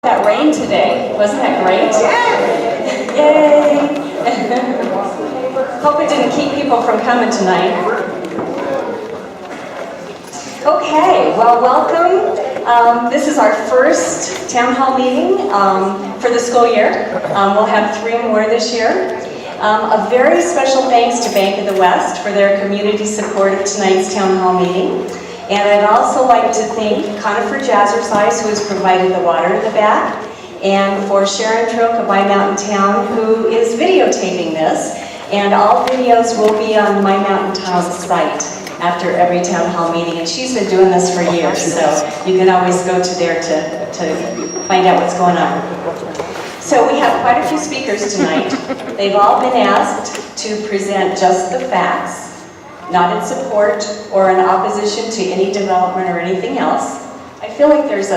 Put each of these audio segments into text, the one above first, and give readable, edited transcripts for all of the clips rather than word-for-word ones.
That rain today, wasn't that great? Yeah. Yay! Hope it didn't keep people from coming tonight. Okay, well, welcome. This is our first town hall meeting for the school year. We'll have 3 more this year. A very special thanks to Bank of the West for their community support of tonight's town hall meeting. And I'd also like to thank Conifer Jazzercise, who has provided the water in the back, and for Sharon Troke of My Mountain Town, who is videotaping this. And all videos will be on My Mountain Town's site after every town hall meeting. And she's been doing this for years, so you can always go to there to find out what's going on. So we have quite a few speakers tonight. They've all been asked to present just the facts, not in support or in opposition to any development or anything else. I feel like there's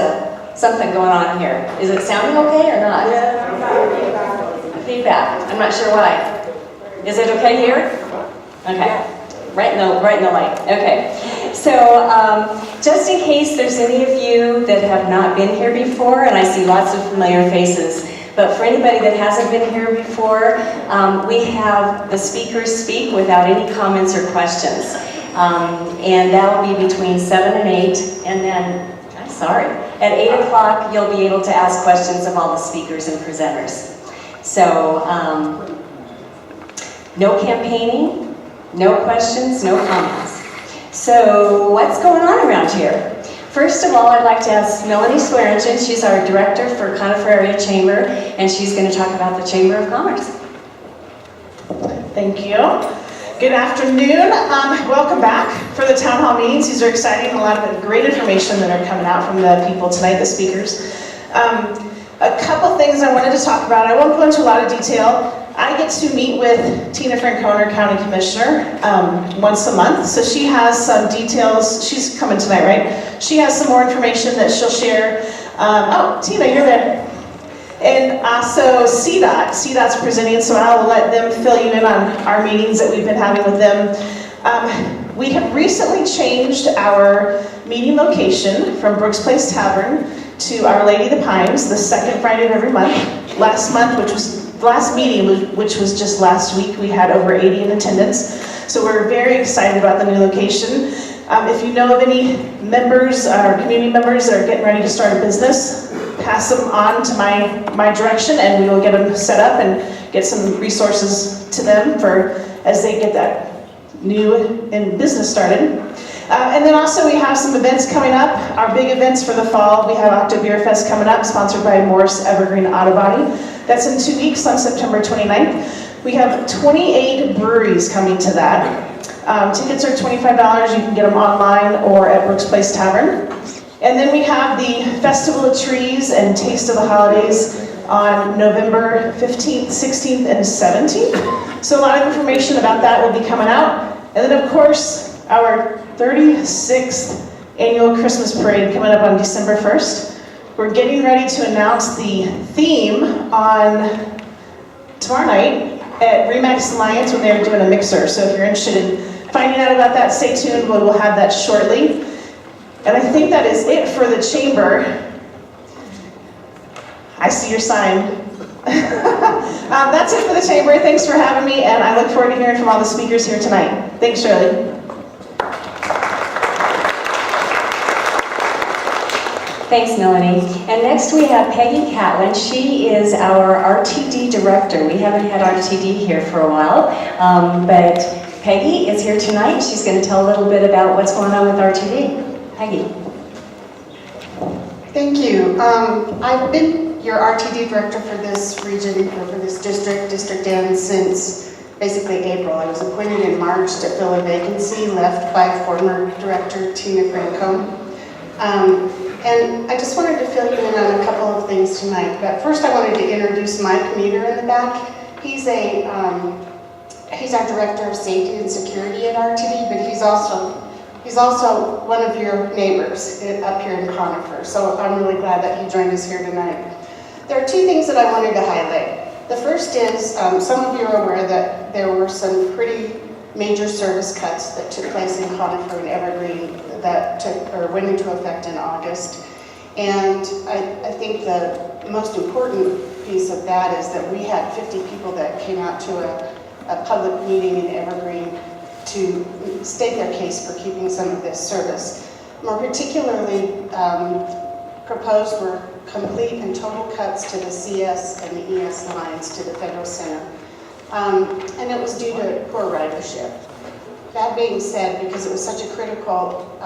something going on here. Is it sounding okay or not? Yeah. Feedback. I'm not sure why. Is it okay here? Okay. Right in the light. Okay. So just in case there's any of you that have not been here before, and I see lots of familiar faces, but for anybody that hasn't been here before, we have the speakers speak without any comments or questions. And that'll be between 7 and 8, and then, at 8 o'clock, you'll be able to ask questions of all the speakers and presenters. So, no campaigning, no questions, no comments. So, what's going on around here? First of all, I'd like to ask Melanie Swearingen. She's our director for Conifer Area Chamber, and she's going to talk about the Chamber of Commerce. Thank you. Good afternoon. Welcome back for the town hall meetings. These are exciting. A lot of great information that are coming out from the people tonight, the speakers. A couple things I wanted to talk about. I won't go into a lot of detail. I get to meet with Tina Francone, County Commissioner, once a month. So she has some details. She's coming tonight, right? She has some more information that she'll share. Oh, Tina, you're there. And also CDOT. CDOT's presenting, so I'll let them fill you in on our meetings that we've been having with them. We have recently changed our meeting location from Brooks Place Tavern to Our Lady of the Pines, the second Friday of every month. Last meeting, which was just last week, we had over 80 in attendance. So we're very excited about the new location. If you know of any members or community members that are getting ready to start a business, pass them on to my direction, and we will get them set up and get some resources to them for as they get that new business started. And then also we have some events coming up. Our big events for the fall, we have Octo Beer Fest coming up, sponsored by Morris Evergreen Auto Body. That's in 2 weeks on September 29th. We have 28 breweries coming to that. Tickets are $25. You can get them online or at Brooks Place Tavern. And then we have the Festival of Trees and Taste of the Holidays on November 15th, 16th, and 17th. So a lot of information about that will be coming out. And then of course, our 36th annual Christmas parade coming up on December 1st. We're getting ready to announce the theme on tomorrow night at Remax Alliance when they're doing a mixer. So if you're interested in finding out about that, stay tuned. We'll have that shortly. And I think that is it for the chamber. I see your sign. That's it for the chamber. Thanks for having me, and I look forward to hearing from all the speakers here tonight. Thanks, Shirley. Thanks, Melanie. And next we have Peggy Catlin. She is our RTD director. We haven't had RTD here for a while, but Peggy is here tonight. She's going to tell a little bit about what's going on with RTD. Peggy. Thank you. I've been your RTD director for this region, or for this District N, since basically April. I was appointed in March to fill a vacancy left by former director Tina Francone. And I just wanted to fill you in on a couple of things tonight. But first I wanted to introduce Mike Meter in the back. He's our director of safety and security at RTD, but he's also one of your neighbors up here in Conifer. So I'm really glad that he joined us here tonight. There are 2 things that I wanted to highlight. The first is, some of you are aware that there were some pretty major service cuts that took place in Conifer and Evergreen that went into effect in August. And I think the most important piece of that is that we had 50 people that came out to a public meeting in Evergreen to state their case for keeping some of this service. More particularly proposed were complete and total cuts to the CS and the ES lines to the Federal Center. And it was due to poor ridership. That being said, because it was such a critical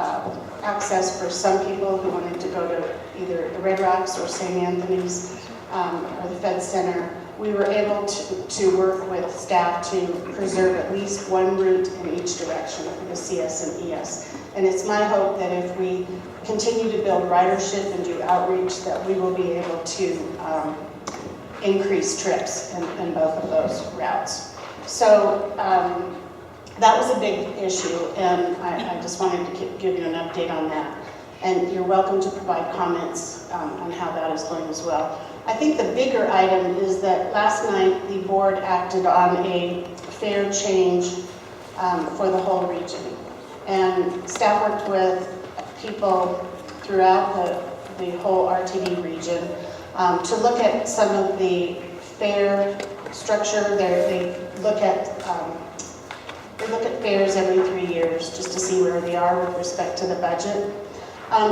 access for some people who wanted to go to either the Red Rocks or St. Anthony's or the Fed Center, we were able to work with staff to preserve at least one route in each direction for the CS and ES. And it's my hope that if we continue to build ridership and do outreach, that we will be able to increase trips in both of those routes. So that was a big issue, and I just wanted to give you an update on that. And you're welcome to provide comments on how that is going as well. I think the bigger item is that last night the board acted on a fare change for the whole region. And staff worked with people throughout the whole RTD region to look at some of the fare structure. They look at fares every 3 years just to see where they are with respect to the budget.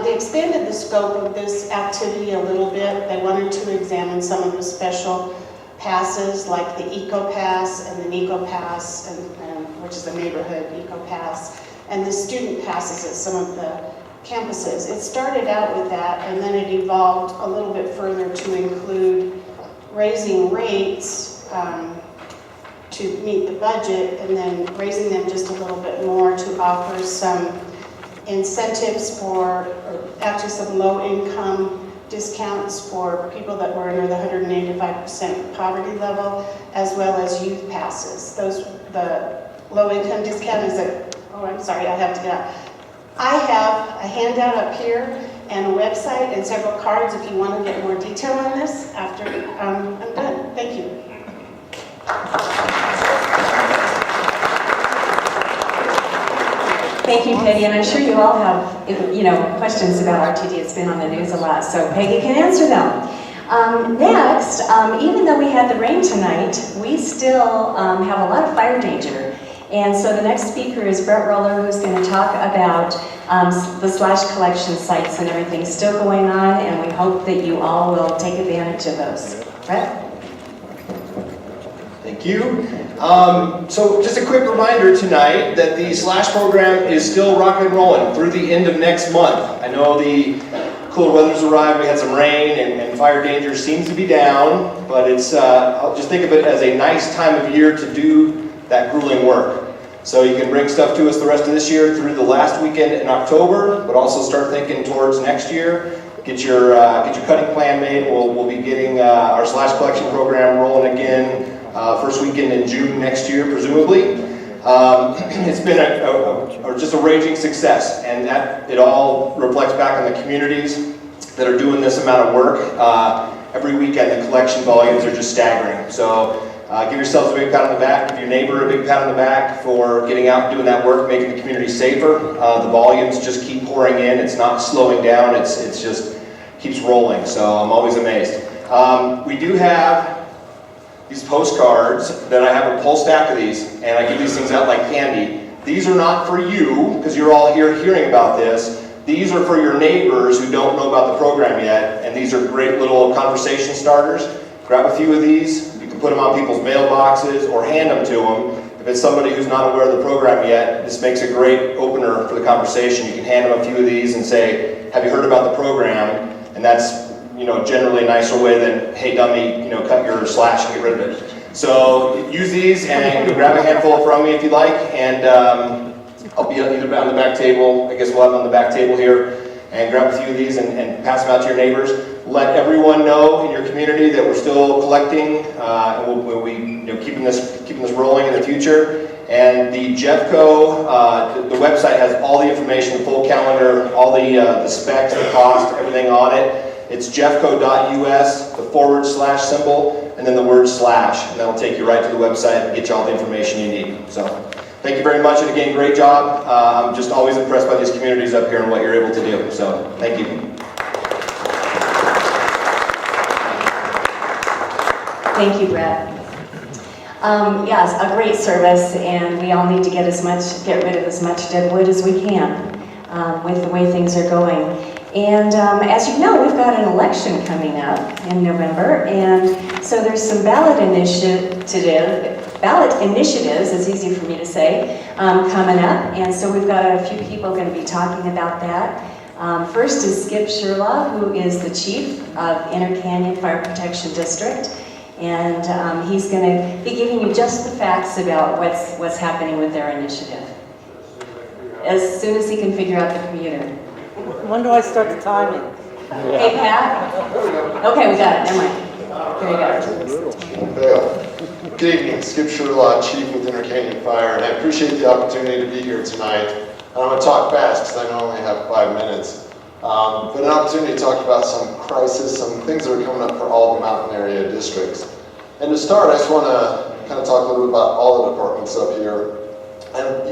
They expanded the scope of this activity a little bit. They wanted to examine some of the special passes like the Eco Pass and the Nico Pass, which is the neighborhood Eco Pass, and the student passes at some of the campuses. It started out with that, and then it evolved a little bit further to include raising rates to meet the budget, and then raising them just a little bit more to offer some incentives for, or actually some low-income discounts for people that were under the 185% poverty level, as well as youth passes. The low-income discount is oh, I'm sorry, I have to get out. I have a handout up here and a website and several cards if you want to get more detail on this after I'm done. Thank you. Thank you, Peggy, and I'm sure you all have, questions about RTD. It's been on the news a lot, so Peggy can answer them. Next, even though we had the rain tonight, we still have a lot of fire danger. And so the next speaker is Brett Roller, who's going to talk about the slash collection sites and everything still going on, and we hope that you all will take advantage of those. Brett? Thank you. So just a quick reminder tonight that the slash program is still rocking and rolling through the end of next month. I know the cooler weather's arrived, we had some rain, and fire danger seems to be down, but it's, I'll just think of it as a nice time of year to do that grueling work. So you can bring stuff to us the rest of this year through the last weekend in October, but also start thinking towards next year. Get your cutting plan made. We'll be getting our slash collection program rolling again first weekend in June next year, presumably. It's been just a raging success, and that it all reflects back on the communities that are doing this amount of work. Every weekend the collection volumes are just staggering. So give yourselves a big pat on the back. Give your neighbor a big pat on the back for getting out and doing that work, making the community safer. The volumes just keep pouring in. It's not slowing down. It's just keeps rolling. So I'm always amazed. We do have these postcards that I have a whole stack of these, and I give these things out like candy. These are not for you, because you're all here hearing about this. These are for your neighbors who don't know about the program yet, and these are great little conversation starters. Grab a few of these. You can put them on people's mailboxes or hand them to them. If it's somebody who's not aware of the program yet, this makes a great opener for the conversation. You can hand them a few of these and say, have you heard about the program? And that's generally a nicer way than, hey dummy, cut your slash and get rid of it. So use these and grab a handful from me if you'd like, and I'll be either on the back table, I guess we'll have them on the back table here, and grab a few of these and pass them out to your neighbors. Let everyone know in your community that we're still collecting, and we'll be keeping this rolling in the future. And the Jeffco, the website has all the information, the full calendar, all the specs, the cost, everything on it. It's jeffco.us, the / symbol, and then the word slash, and that'll take you right to the website and get you all the information you need. So thank you very much, and again, great job. I'm just always impressed by these communities up here and what you're able to do. So thank you. Thank you, Brett. Yes, a great service, and we all need to get rid of as much dead wood as we can with the way things are going. And as you know, we've got an election coming up in November, and so there's some ballot initiatives, it's easy for me to say, coming up, and so we've got a few people going to be talking about that. First is Skip Shirlaw, who is the chief of Inner Canyon Fire Protection District, and he's going to be giving you just the facts about what's happening with their initiative, as soon as he can figure out the computer. When do I start the timing? Hey, Pat? Okay, we got it, never mind. Here you go. Good evening, Skip Shirlaw, Chief with Inner Canyon Fire, and I appreciate the opportunity to be here tonight. I'm going to talk fast because I know I only have 5 minutes, but an opportunity to talk about some crisis, some things that are coming up for all the mountain area districts. And to start, I just want to kind of talk a little bit about all the departments up here. And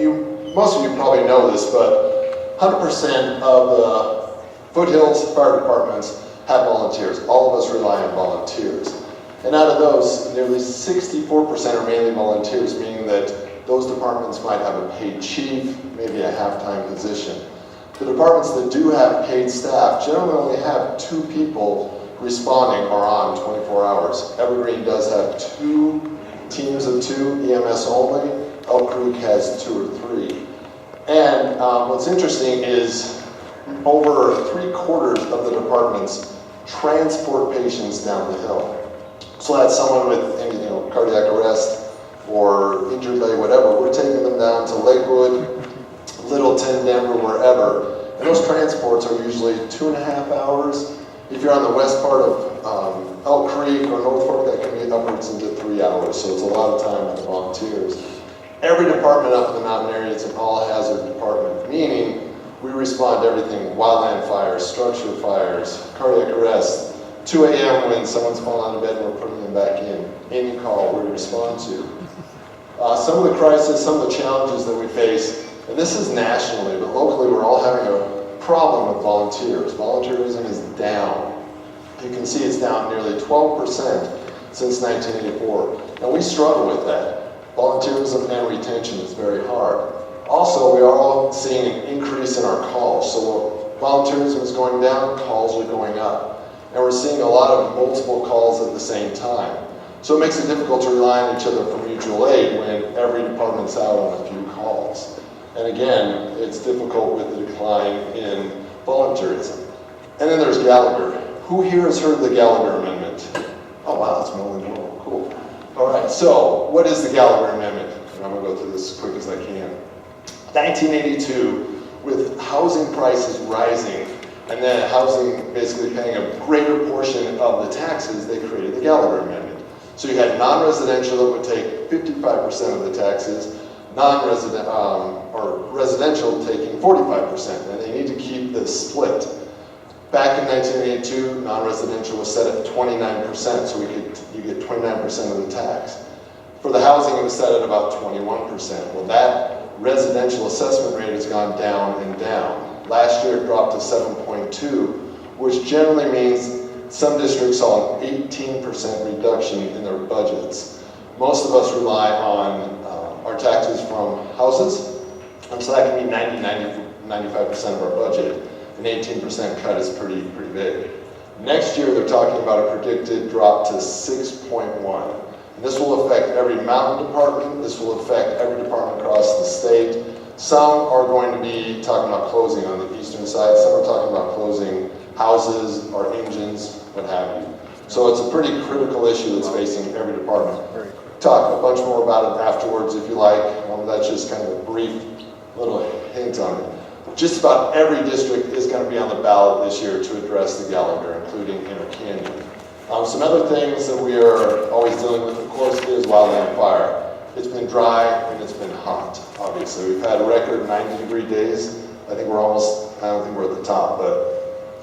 most of you probably know this, but 100% of the foothills fire departments have volunteers. All of us rely on volunteers. And out of those, nearly 64% are mainly volunteers, meaning that those departments might have a paid chief, maybe a half-time position. The departments that do have paid staff generally only have 2 people responding or on 24 hours. Evergreen does have 2 teams of 2, EMS only. Elk Creek has 2 or 3. And what's interesting is over 3/4 of the departments transport patients down the hill. So that's someone with cardiac arrest or injured leg, whatever. We're taking them down to Lakewood, Littleton, Denver, wherever. And those transports are usually 2.5 hours. If you're on the west part of Elk Creek or North Fork, that can be upwards into 3 hours. So it's a lot of time for volunteers. Every department up in the mountain area is an all-hazard department, meaning we respond to everything: wildland fires, structure fires, cardiac arrest, 2 a.m. when someone's fallen out of bed and we're putting them back in. Any call we respond to. Some of the crises, some of the challenges that we face, and this is nationally, but locally we're all having a problem with volunteers. Volunteerism is down. You can see it's down nearly 12% since 1984. And we struggle with that. Volunteerism and retention is very hard. Also, we are all seeing an increase in our calls. So volunteerism is going down, calls are going up. And we're seeing a lot of multiple calls at the same time. So it makes it difficult to rely on each other for mutual aid when every department's out on a few calls. And again, it's difficult with the decline in volunteerism. And then there's Gallagher. Who here has heard of the Gallagher Amendment? Oh wow, that's more than normal, cool. All right, so what is the Gallagher Amendment? And I'm gonna go through this as quick as I can. 1982, with housing prices rising, and then housing basically paying a greater portion of the taxes, they created the Gallagher Amendment. So you had non-residential that would take 55% of the taxes, non-resident or residential taking 45%, and they need to keep this split. Back in 1982, non-residential was set at 29%, so you get 29% of the tax. For the housing, it was set at about 21%. Well, that residential assessment rate has gone down and down. Last year, it dropped to 7.2, which generally means some districts saw an 18% reduction in their budgets. Most of us rely on our taxes from houses, and so that can be 95% of our budget. An 18% cut is pretty big. Next year, they're talking about a predicted drop to 6.1. And this will affect every mountain department. This will affect every department across the state. Some are going to be talking about closing on the eastern side. Some are talking about closing houses or engines, what have you. So it's a pretty critical issue that's facing every department. Talk a bunch more about it afterwards if you like. That's just kind of a brief little hint on it. Just about every district is going to be on the ballot this year to address the Gallagher, including Inner Canyon. Some other things that we are always dealing with, of course, is wildland fire. It's been dry and it's been hot, obviously. We've had a record 90-degree days. I think we're almost, I don't think we're at the top, but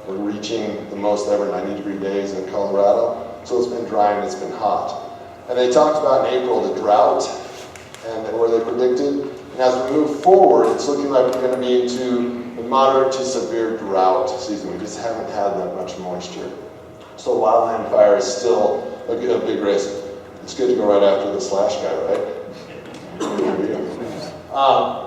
we're reaching the most ever 90-degree days in Colorado. So it's been dry and it's been hot. And they talked about in April the drought, and where they predicted. And as we move forward, it's looking like we're going to be into a moderate to severe drought season. We just haven't had that much moisture. So wildland fire is still a big risk. It's good to go right after the slash guy, right?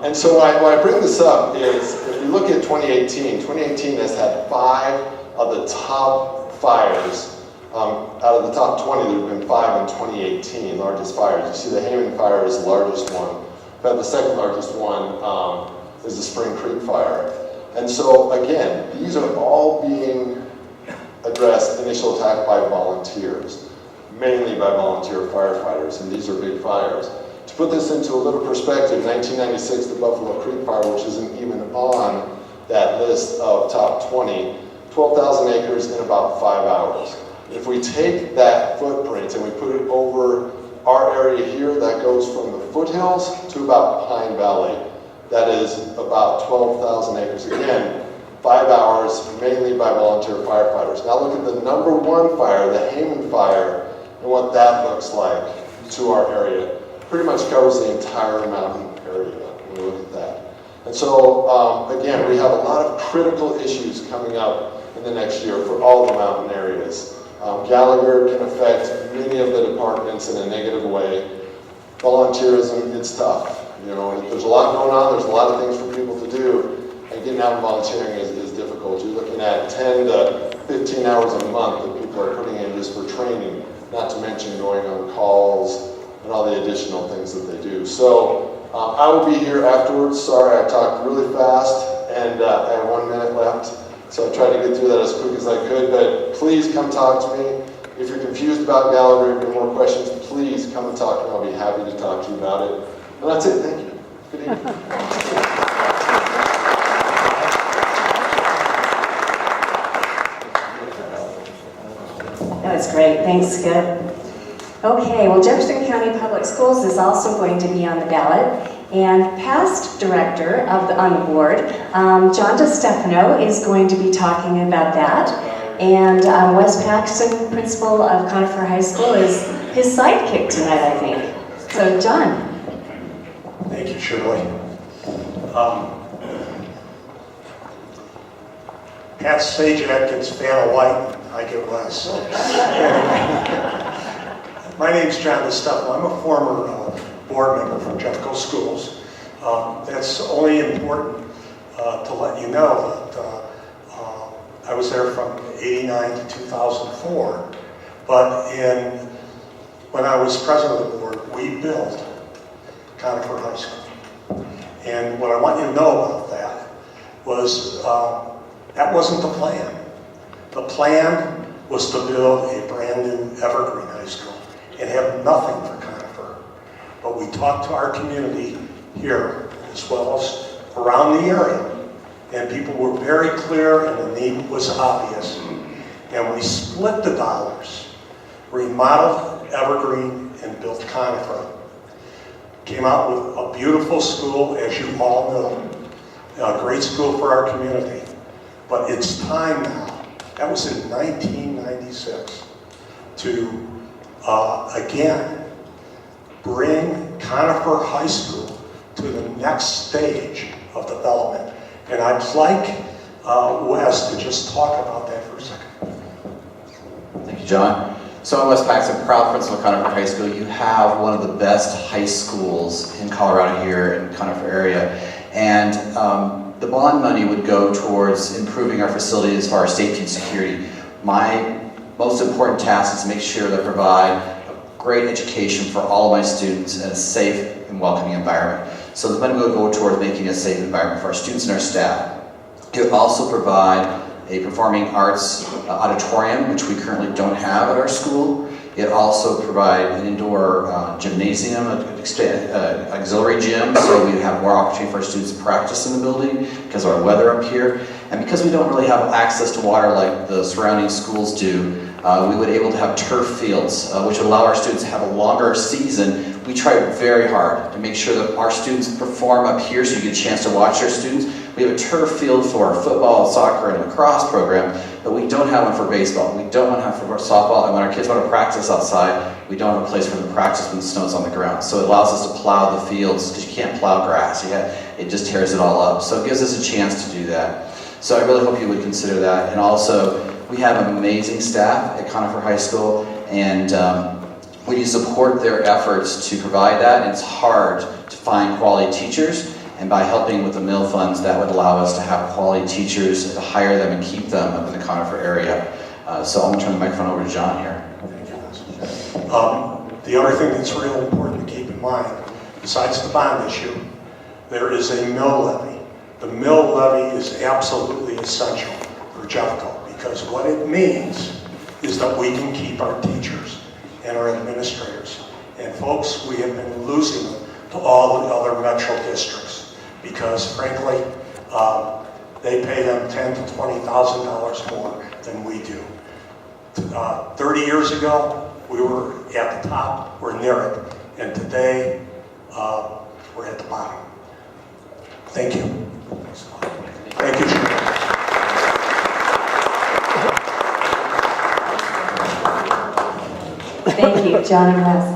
And so why I bring this up is, if we look at 2018 has had 5 of the top fires. Out of the top 20, there have been 5 in 2018, largest fires. You see the Hayman fire is the largest one, but the second largest one is the Spring Creek fire. And so again, these are all being addressed, initial attack by volunteers, mainly by volunteer firefighters, and these are big fires. To put this into a little perspective, 1996, the Buffalo Creek fire, which isn't even on that list of top 20, 12,000 acres in about 5 hours. If we take that footprint and we put it over our area here, that goes from the foothills to about Pine Valley. That is about 12,000 acres. Again, 5 hours, mainly by volunteer firefighters. Now look at the number 1 fire, the Hayman fire, and what that looks like to our area. Pretty much covers the entire mountain area when we look at that. And so, again, we have a lot of critical issues coming up in the next year for all the mountain areas. Gallagher can affect many of the departments in a negative way. Volunteerism, it's tough. You know, there's a lot going on, there's a lot of things for people to do, and getting out and volunteering is difficult. You're looking at 10 to 15 hours a month that people are putting in just for training, not to mention going on calls and all the additional things that they do. So I will be here afterwards. Sorry, I talked really fast, and I have 1 minute left. So I tried to get through that as quick as I could, but please come talk to me. If you're confused about Gallagher, if you have more questions, please come and talk to me. I'll be happy to talk to you about it. And that's it, thank you. Good evening. That was great, thanks, Skip. Okay, well, Jefferson County Public Schools is also going to be on the ballot. And past director on the board, John DeStefano, is going to be talking about that. And Wes Paxton, principal of Conifer High School, is his sidekick tonight, I think. So, John. Thank you, Shirley. Pat Sajak gets fan of white, I get Wes. My name's John DeStefano. I'm a former board member from Jeffco Schools. That's only important to let you know that I was there from '89 to 2004. But when I was president of the board, we built Conifer High School. And what I want you to know about that was that wasn't the plan. The plan was to build a brand new evergreen high school and have nothing for Conifer. But we talked to our community here as well as around the area, and people were very clear and the need was obvious. And we split the dollars, remodeled Evergreen and built Conifer. Came out with a beautiful school, as you all know, a great school for our community. But it's time now, that was in 1996, to again bring Conifer High School to the next stage of development. And I'd like Wes to just talk about that for a second. Thank you, John. So I'm Wes Paxton, proud principal of Conifer High School. You have one of the best high schools in Colorado here in the Conifer area. And the bond money would go towards improving our facility as far as safety and security. My most important task is to make sure that I provide a great education for all of my students in a safe and welcoming environment. So the money will go towards making a safe environment for our students and our staff. It would also provide a performing arts auditorium, which we currently don't have at our school. It also provides an indoor gymnasium, an auxiliary gym, so we have more opportunity for our students to practice in the building because of our weather up here. And because we don't really have access to water like the surrounding schools do, we would be able to have turf fields, which would allow our students to have a longer season. We try very hard to make sure that our students perform up here so you get a chance to watch our students. We have a turf field for our football, soccer, and lacrosse program, but we don't have one for baseball. We don't want to have for softball, and when our kids want to practice outside, we don't have a place for them to practice when the snow's on the ground. So it allows us to plow the fields, because you can't plow grass. It just tears it all up. So it gives us a chance to do that. So I really hope you would consider that. And also, we have amazing staff at Conifer High School, and Would you support their efforts to provide that? And it's hard to find quality teachers, and by helping with the mill funds, that would allow us to have quality teachers, to hire them and keep them up in the Conifer area. So I'm going to turn the microphone over to John here. The other thing that's real important to keep in mind, besides the bond issue, there is a mill levy. The mill levy is absolutely essential for Jeffco, because what it means is that we can keep our teachers and our administrators. And folks, we have been losing them to all the other metro districts, because frankly, they pay them $10,000 to $20,000 more than we do. 30 years ago, we were at the top, we're near it, and today, we're at the bottom. Thank you. Thank you, Shirlaw. Thank you, John and Wes.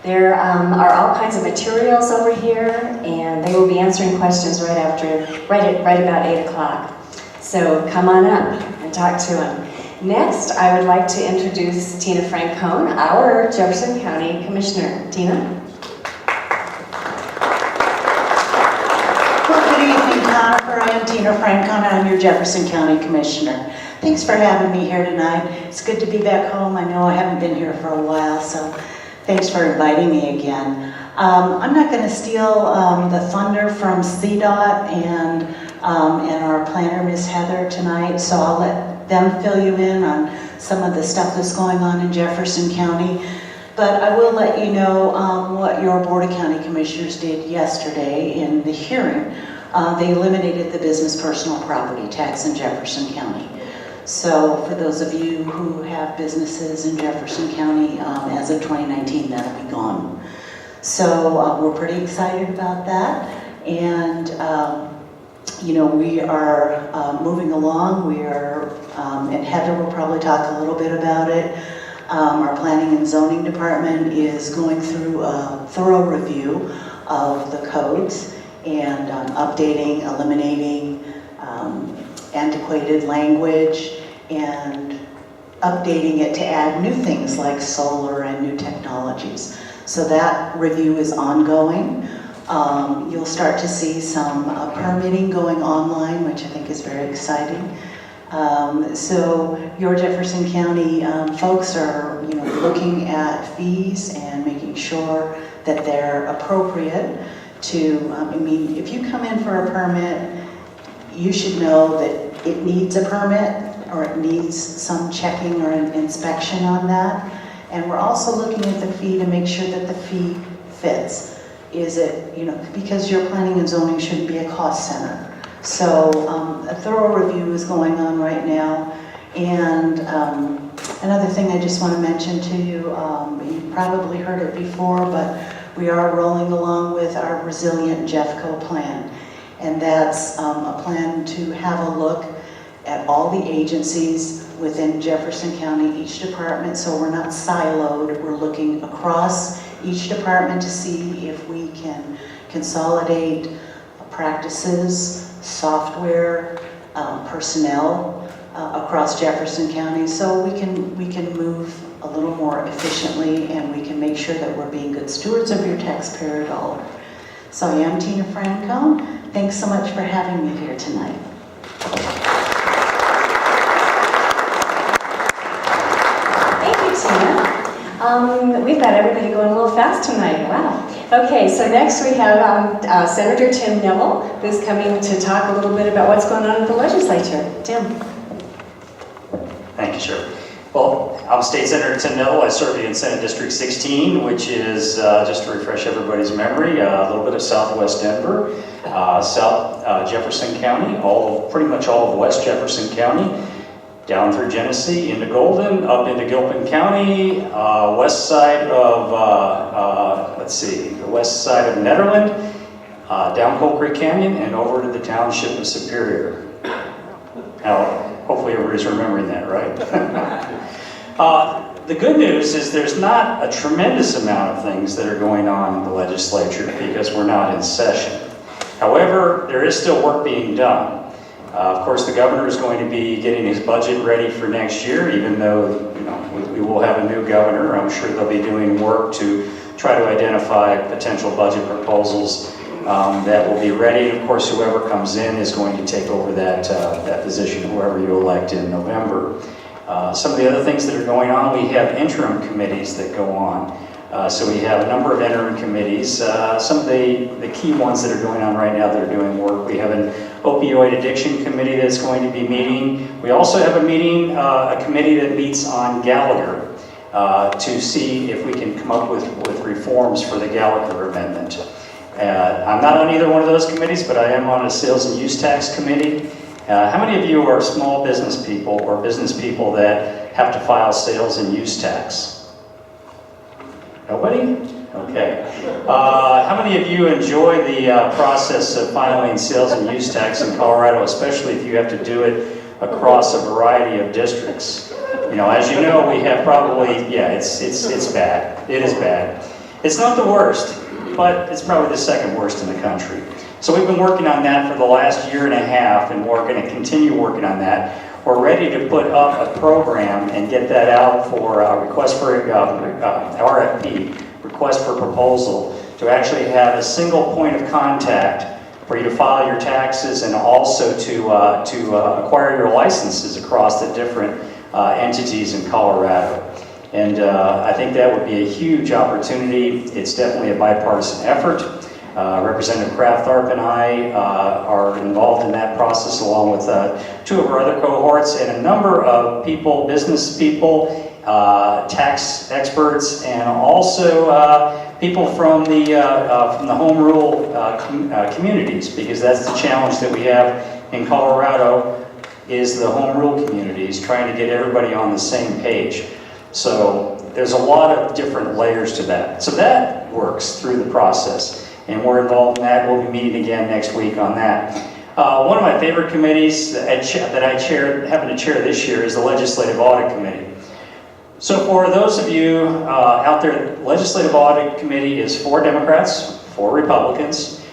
There are all kinds of materials over here, and they will be answering questions right about 8 o'clock. So come on up and talk to them. Next, I would like to introduce Tina Francone, our Jefferson County Commissioner. Tina? Well, good evening, Conifer. I am Tina Francone. I'm your Jefferson County Commissioner. Thanks for having me here tonight. It's good to be back home. I know I haven't been here for a while, so thanks for inviting me again. I'm not going to steal the thunder from CDOT and our planner, Ms. Heather, tonight, so I'll let them fill you in on some of the stuff that's going on in Jefferson County. But I will let you know what your Board of County Commissioners did yesterday in the hearing. They eliminated the business personal property tax in Jefferson County. So for those of you who have businesses in Jefferson County, as of 2019, that'll be gone. So we're pretty excited about that. And you know, we are moving along. We are, and Heather will probably talk a little bit about it. Our Planning and Zoning Department is going through a thorough review of the codes and updating, eliminating antiquated language and updating it to add new things like solar and new technologies. So that review is ongoing. You'll start to see some permitting going online, which I think is very exciting. So your Jefferson County folks are, you know, looking at fees and making sure that they're appropriate to, I mean, if you come in for a permit, you should know that it needs a permit or it needs some checking or an inspection on that. And we're also looking at the fee to make sure that the fee fits. Is it, you know, because your planning and zoning shouldn't be a cost center. So a thorough review is going on right now. And another thing I just want to mention to you, you probably heard it before, but we are rolling along with our Resilient Jeffco plan. And that's a plan to have a look at all the agencies within Jefferson County, each department, so we're not siloed. We're looking across each department to see if we can consolidate practices, software, personnel across Jefferson County, so we can move a little more efficiently, and we can make sure that we're being good stewards of your taxpayer dollar. So I am Tina Francone. Thanks so much for having me here tonight. Thank you, Tina. We've got everybody going a little fast tonight. Wow. Okay, so next we have Senator Tim Neville, who's coming to talk a little bit about what's going on in the legislature. Tim. Thank you, Shirlaw. Well, I'm State Senator Tim Neville. I serve in Senate District 16, which is, just to refresh everybody's memory, a little bit of southwest Denver, South Jefferson County, pretty much all of West Jefferson County, down through Genesee, into Golden, up into Gilpin County, west side of, the west side of Nederland, down Coal Creek Canyon, and over to the township of Superior. Now, hopefully everybody's remembering that, right? The good news is there's not a tremendous amount of things that are going on in the legislature because we're not in session. However, there is still work being done. Of course, the governor is going to be getting his budget ready for next year, even though we will have a new governor. I'm sure they'll be doing work to try to identify potential budget proposals that will be ready. And of course, whoever comes in is going to take over that position, whoever you elect in November. Some of the other things that are going on, we have interim committees that go on. So we have a number of interim committees. Some of the key ones that are going on right now that are doing work. We have an opioid addiction committee that's going to be meeting. We also have a committee that meets on Gallagher to see if we can come up with reforms for the Gallagher amendment. I'm not on either one of those committees, but I am on a sales and use tax committee. How many of you are small business people or business people that have to file sales and use tax? Nobody? Okay. How many of you enjoy the process of filing sales and use tax in Colorado, especially if you have to do it across a variety of districts? As you know, we have probably, it's bad. It is bad. It's not the worst, but it's probably the second worst in the country. So we've been working on that for the last year and a half, and we're going to continue working on that. We're ready to put up a program and get that out for request for RFP, request for proposal, to actually have a single point of contact for you to file your taxes and also to acquire your licenses across the different entities in Colorado. And I think that would be a huge opportunity. It's definitely a bipartisan effort. Representative Kraftharp and I are involved in that process, along with two of our other cohorts and a number of people, business people, tax experts, and also people from the home rule communities, because that's the challenge that we have in Colorado, is the home rule communities, trying to get everybody on the same page. So there's a lot of different layers to that. So that works through the process. And we're involved in that. We'll be meeting again next week on that. One of my favorite committees that I happen to chair this year is the Legislative Audit Committee. So for those of you out there, Legislative Audit Committee is 4 Democrats, 4 Republicans.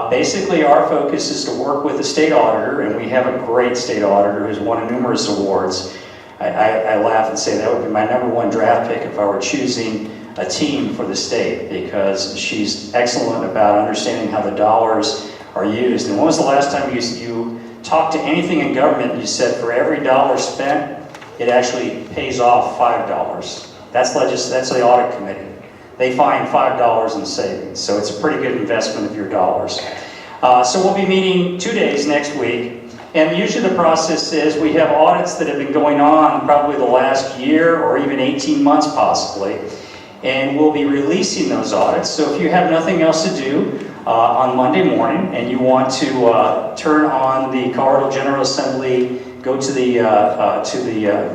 Basically, our focus is to work with the state auditor, and we have a great state auditor who's won numerous awards. I laugh and say that would be my #1 draft pick if I were choosing a team for the state, because she's excellent about understanding how the dollars are used. And when was the last time you talked to anything in government and you said for every dollar spent, it actually pays off $5? That's the audit committee. They find $5 in savings, so it's a pretty good investment of your dollars. So we'll be meeting 2 days next week, and usually the process is we have audits that have been going on probably the last year or even 18 months possibly. And we'll be releasing those audits. So if you have nothing else to do on Monday morning and you want to turn on the Colorado General Assembly, go to the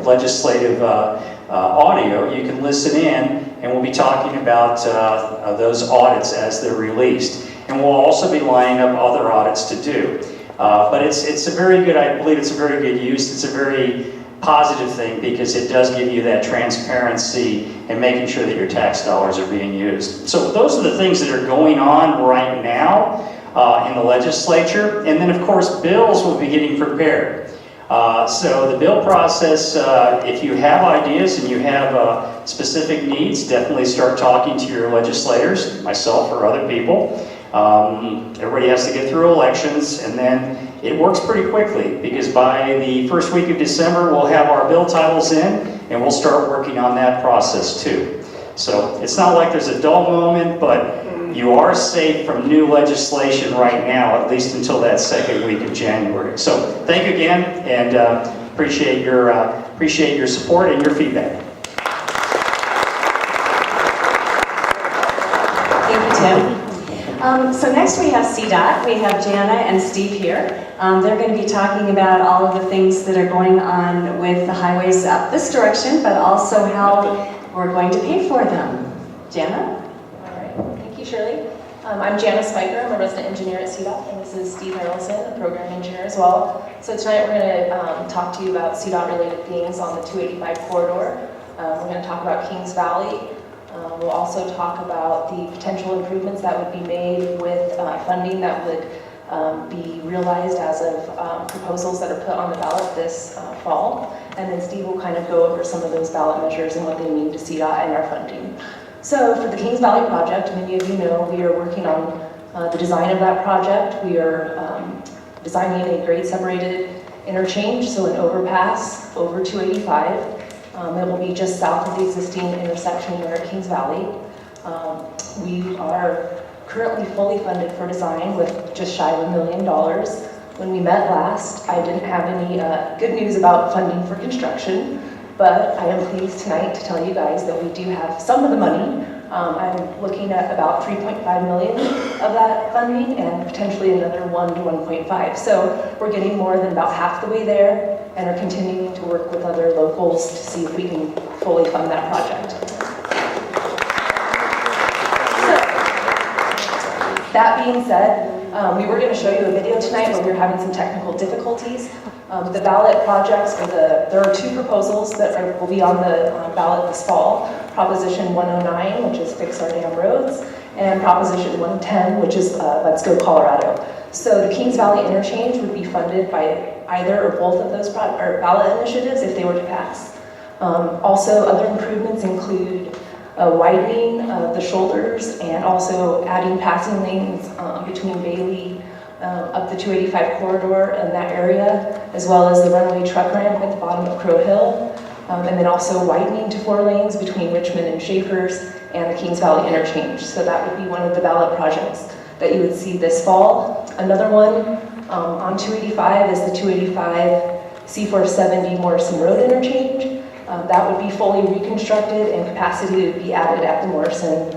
legislative audio, you can listen in, and we'll be talking about those audits as they're released. And we'll also be lining up other audits to do. But it's a very good, I believe it's a very good use. It's a very positive thing, because it does give you that transparency and making sure that your tax dollars are being used. So those are the things that are going on right now in the legislature. And then of course bills will be getting prepared. So the bill process, if you have ideas and you have specific needs, definitely start talking to your legislators, myself or other people. Everybody has to get through elections, and then it works pretty quickly, because by the first week of December we'll have our bill titles in, and we'll start working on that process too. So it's not like there's a dull moment, but you are safe from new legislation right now, at least until that second week of January. So thank you again, and appreciate your support and your feedback. Thank you, Tim. So next we have CDOT. We have Jana and Steve here. They're going to be talking about all of the things that are going on with the highways up this direction, but also how we're going to pay for them. Jana? All right. Thank you, Shirley. I'm Jana Spiker. I'm a resident engineer at CDOT, and this is Steve Harelson, a program engineer as well. So tonight we're going to talk to you about CDOT-related themes on the 285 corridor. We're going to talk about Kings Valley. We'll also talk about the potential improvements that would be made with funding that would be realized as of proposals that are put on the ballot this fall. And then Steve will kind of go over some of those ballot measures and what they mean to CDOT and our funding. So for the Kings Valley project, many of you know we are working on the design of that project. We are designing a grade separated interchange, so an overpass over 285. It will be just south of the existing intersection there at Kings Valley. We are currently fully funded for design with just shy of $1 million. When we met last, I didn't have any good news about funding for construction, but I am pleased tonight to tell you guys that we do have some of the money. I'm looking at about 3.5 million of that funding and potentially another 1 to 1.5. So we're getting more than about half the way there and are continuing to work with other locals to see if we can fully fund that project. That being said, we were going to show you a video tonight, but we were having some technical difficulties. The ballot projects, there are two proposals that will be on the ballot this fall. Proposition 109, which is Fix Our Damn Roads, and Proposition 110, which is Let's Go Colorado. So the Kings Valley interchange would be funded by either or both of those ballot initiatives if they were to pass. Also, other improvements include widening of the shoulders and also adding passing lanes between Bailey up the 285 corridor in that area, as well as the runway truck ramp at the bottom of Crow Hill, and then also widening to 4 lanes between Richmond and Schaefer's and the Kings Valley interchange. So that would be one of the ballot projects that you would see this fall. Another one on 285 is the 285 C470 Morrison Road interchange. That would be fully reconstructed and capacity would be added at the Morrison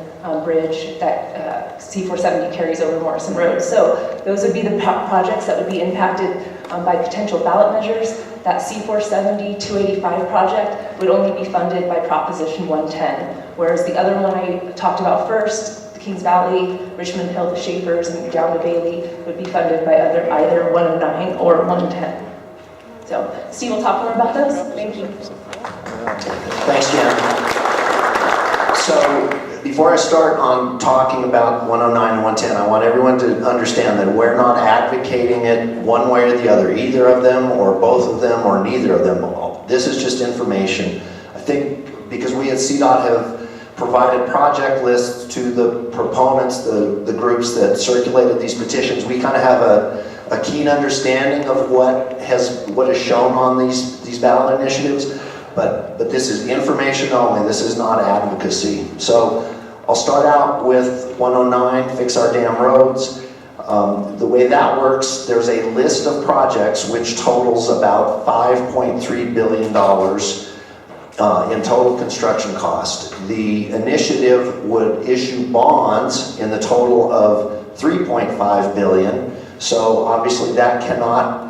Bridge that C470 carries over Morrison Road. So those would be the projects that would be impacted by potential ballot measures. That C470 285 project would only be funded by Proposition 110, whereas the other one I talked about first, the Kings Valley, Richmond Hill to Schaefer's, and down to Bailey would be funded by either 109 or 110. So Steve will talk more about those. Thank you. Thanks, Jana. So before I start on talking about 109 and 110, I want everyone to understand that we're not advocating it one way or the other, either of them or both of them or neither of them. This is just information. I think because we at CDOT have provided project lists to the proponents, the groups that circulated these petitions, we kind of have a keen understanding of what is shown on these ballot initiatives. But this is information only, this is not advocacy. So I'll start out with 109, Fix Our Damn Roads. The way that works, there's a list of projects which totals about $5.3 billion in total construction cost. The initiative would issue bonds in the total of $3.5 billion. So obviously that cannot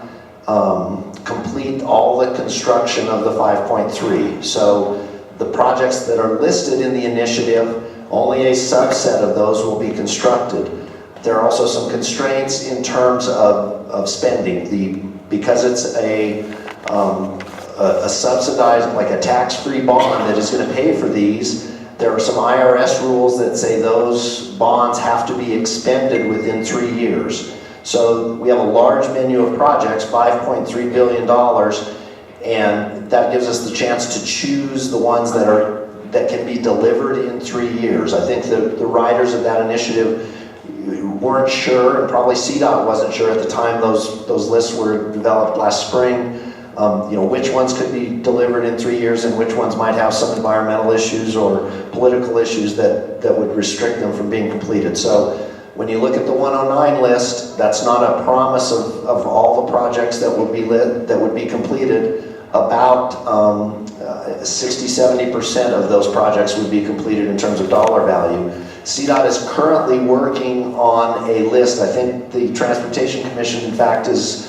complete all the construction of the 5.3. So the projects that are listed in the initiative, only a subset of those will be constructed. There are also some constraints in terms of spending. Because it's a subsidized, like a tax-free bond that is going to pay for these, there are some IRS rules that say those bonds have to be expended within 3 years. So we have a large menu of projects, $5.3 billion, and that gives us the chance to choose the ones that can be delivered in 3 years. I think the writers of that initiative weren't sure, and probably CDOT wasn't sure at the time those lists were developed last spring, which ones could be delivered in 3 years and which ones might have some environmental issues or political issues that would restrict them from being completed. So when you look at the 109 list, that's not a promise of all the projects that would be completed. About 60-70% of those projects would be completed in terms of dollar value. CDOT is currently working on a list. I think the Transportation Commission, in fact, is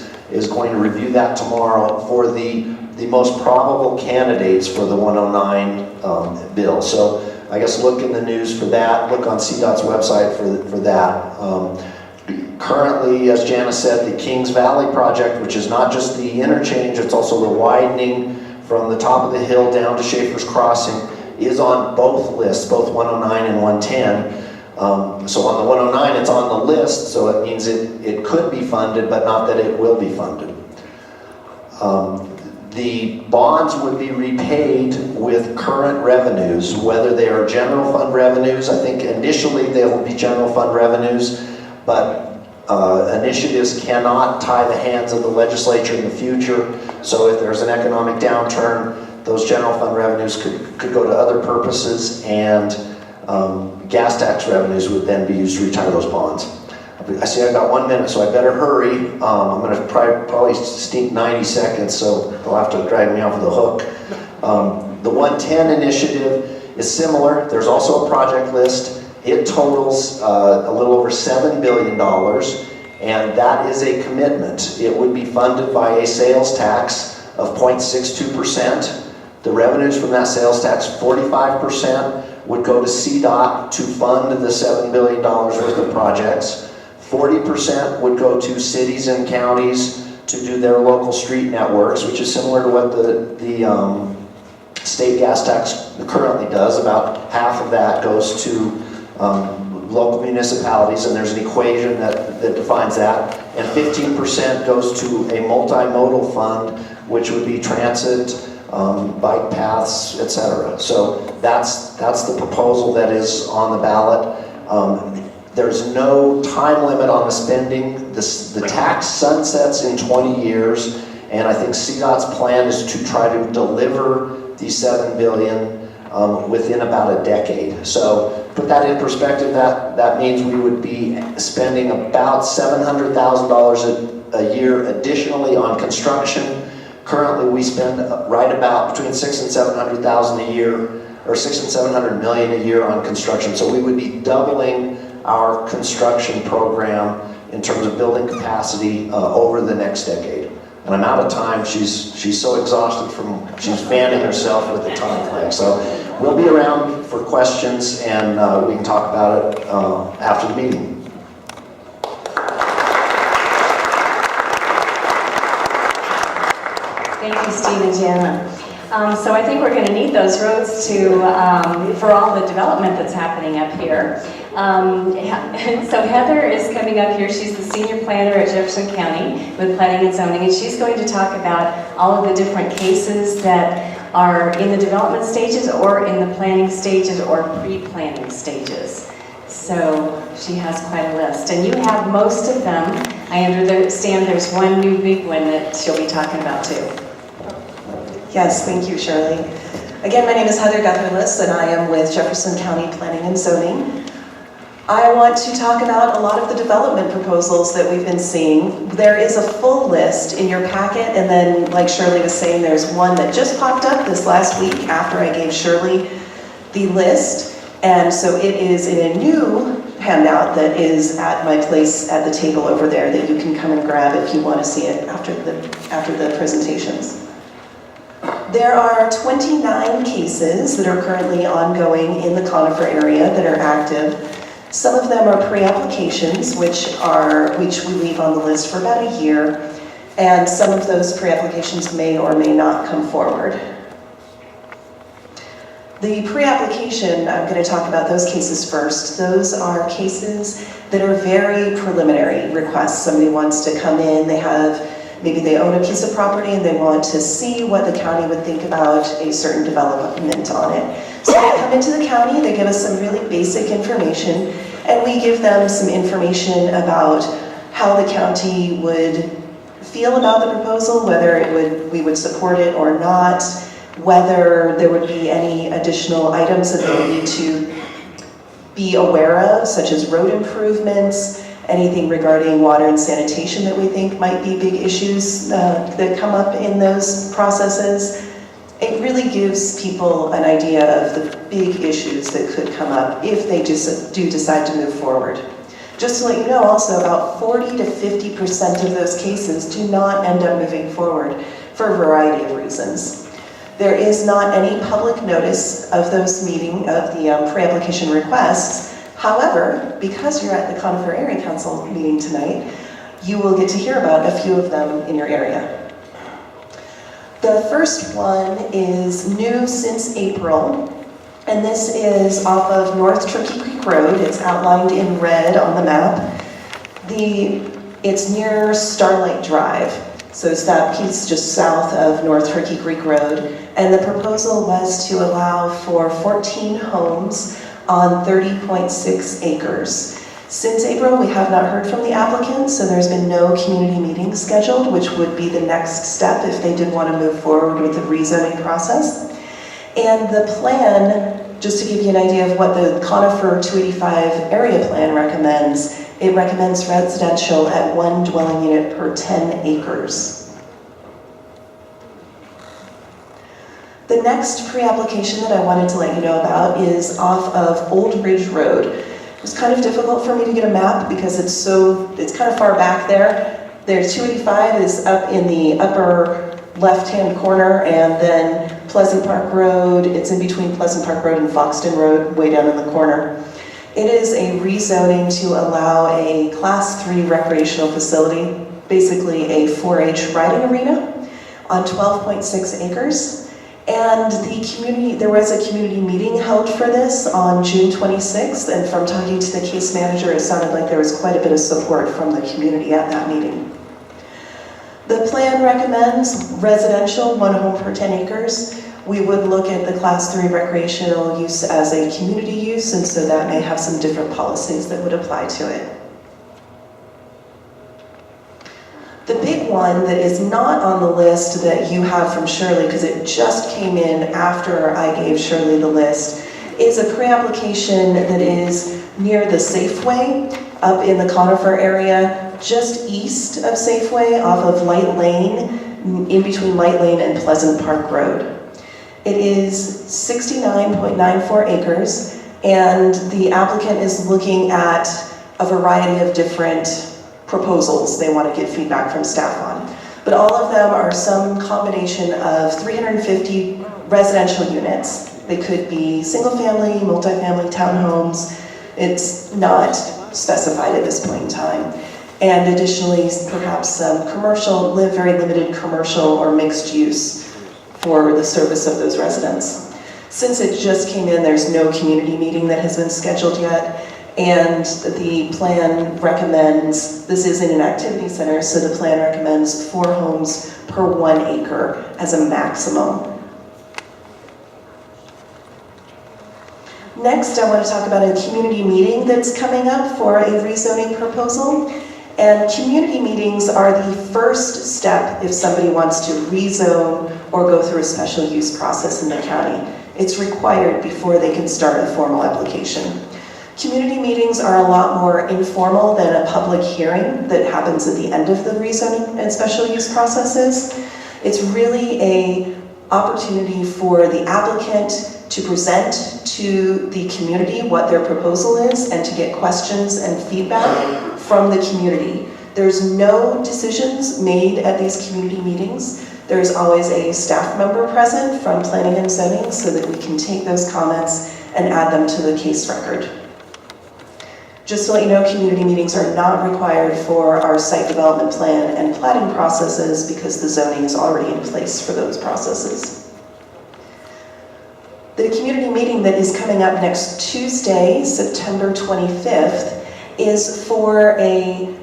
going to review that tomorrow for the most probable candidates for the 109 bill. So I guess look in the news for that, look on CDOT's website for that. Currently, as Jana said, the Kings Valley project, which is not just the interchange, it's also the widening from the top of the hill down to Schaefer's Crossing, is on both lists, both 109 and 110. So on the 109, it's on the list, so it means it could be funded, but not that it will be funded. The bonds would be repaid with current revenues, whether they are general fund revenues. I think initially they will be general fund revenues, but initiatives cannot tie the hands of the legislature in the future. So if there's an economic downturn, those general fund revenues could go to other purposes, and gas tax revenues would then be used to retire those bonds. I see I've got 1 minute, so I better hurry. I'm going to probably sneak 90 seconds, so they'll have to drag me off the hook. The 110 initiative is similar. There's also a project list. It totals a little over $7 billion, and that is a commitment. It would be funded by a sales tax of 0.62%. The revenues from that sales tax, 45%, would go to CDOT to fund the $7 billion worth of projects. 40% would go to cities and counties to do their local street networks, which is similar to what the state gas tax currently does. About half of that goes to local municipalities, and there's an equation that defines that. And 15% goes to a multimodal fund, which would be transit, bike paths, etc. So that's the proposal that is on the ballot. There's no time limit on the spending. The tax sunsets in 20 years, and I think CDOT's plan is to try to deliver the $7 billion within about a decade. So put that in perspective, that means we would be spending about $700,000 a year additionally on construction. Currently, we spend right about between $600,000 and $700,000 a year, or $600 and $700 million a year on construction. So we would be doubling our construction program in terms of building capacity over the next decade. And I'm out of time. She's so exhausted she's fanning herself with the time flag. So we'll be around for questions, and we can talk about it after the meeting. Thank you, Steve and Jana. So I think we're going to need those roads for all the development that's happening up here. So Heather is coming up here. She's the senior planner at Jefferson County with planning and zoning, and she's going to talk about all of the different cases that are in the development stages or in the planning stages or pre-planning stages. So she has quite a list, and you have most of them. I understand there's one new big one that she'll be talking about too. Yes, thank you, Shirley. Again, my name is Heather Gutherless, and I am with Jefferson County Planning and Zoning. I want to talk about a lot of the development proposals that we've been seeing. There is a full list in your packet, and then, like Shirley was saying, there's one that just popped up this last week after I gave Shirley the list. And so it is in a new handout that is at my place at the table over there that you can come and grab if you want to see it after the presentations. There are 29 cases that are currently ongoing in the Conifer area that are active. Some of them are pre-applications, which we leave on the list for about a year, and some of those pre-applications may or may not come forward. The pre-application, I'm going to talk about those cases first. Those are cases that are very preliminary requests. Somebody wants to come in, maybe they own a piece of property and they want to see what the county would think about a certain development on it. So they come into the county, they give us some really basic information, and we give them some information about how the county would feel about the proposal, whether we would support it or not, whether there would be any additional items that they would need to be aware of, such as road improvements, anything regarding water and sanitation that we think might be big issues that come up in those processes. It really gives people an idea of the big issues that could come up if they just do decide to move forward. Just to let you know also, about 40 to 50% of those cases do not end up moving forward for a variety of reasons. There is not any public notice of those the pre-application requests. However, because you're at the Conifer Area Council meeting tonight, you will get to hear about a few of them in your area. The first one is new since April. And this is off of North Turkey Creek Road. It's outlined in red on the map. It's near Starlight Drive. So it's that piece just south of North Turkey Creek Road. And the proposal was to allow for 14 homes on 30.6 acres. Since April, we have not heard from the applicant, so there's been no community meeting scheduled, which would be the next step if they did want to move forward with the rezoning process. And the plan, just to give you an idea of what the Conifer 285 area plan recommends, it recommends residential at 1 dwelling unit per 10 acres. The next pre-application that I wanted to let you know about is off of Old Ridge Road. It was kind of difficult for me to get a map because it's kind of far back there. There's 285 is up in the upper left-hand corner, and then Pleasant Park Road, it's in between Pleasant Park Road and Foxton Road, way down in the corner. It is a rezoning to allow a Class 3 recreational facility, basically a 4-H riding arena on 12.6 acres. And there was a community meeting held for this on June 26th, and from talking to the case manager, it sounded like there was quite a bit of support from the community at that meeting. The plan recommends residential, 1 home per 10 acres. We would look at the Class 3 recreational use as a community use, and so that may have some different policies that would apply to it. The big one that is not on the list that you have from Shirley, because it just came in after I gave Shirley the list, is a pre-application that is near the Safeway up in the Conifer area, just east of Safeway off of Light Lane, in between Light Lane and Pleasant Park Road. It is 69.94 acres, and the applicant is looking at a variety of different proposals they want to get feedback from staff on. But all of them are some combination of 350 residential units. They could be single-family, multifamily, townhomes. It's not specified at this point in time. And additionally, perhaps some commercial, very limited commercial or mixed use for the service of those residents. Since it just came in, there's no community meeting that has been scheduled yet. And the plan recommends, this is in an activity center, so the plan recommends 4 homes per 1 acre as a maximum. Next, I want to talk about a community meeting that's coming up for a rezoning proposal. And community meetings are the first step if somebody wants to rezone or go through a special use process in the county. It's required before they can start a formal application. Community meetings are a lot more informal than a public hearing that happens at the end of the rezoning and special use processes. It's really an opportunity for the applicant to present to the community what their proposal is and to get questions and feedback from the community. There's no decisions made at these community meetings. There's always a staff member present from planning and zoning so that we can take those comments and add them to the case record. Just to let you know, community meetings are not required for our site development plan and platting processes because the zoning is already in place for those processes. The community meeting that is coming up next Tuesday, September 25th, is for the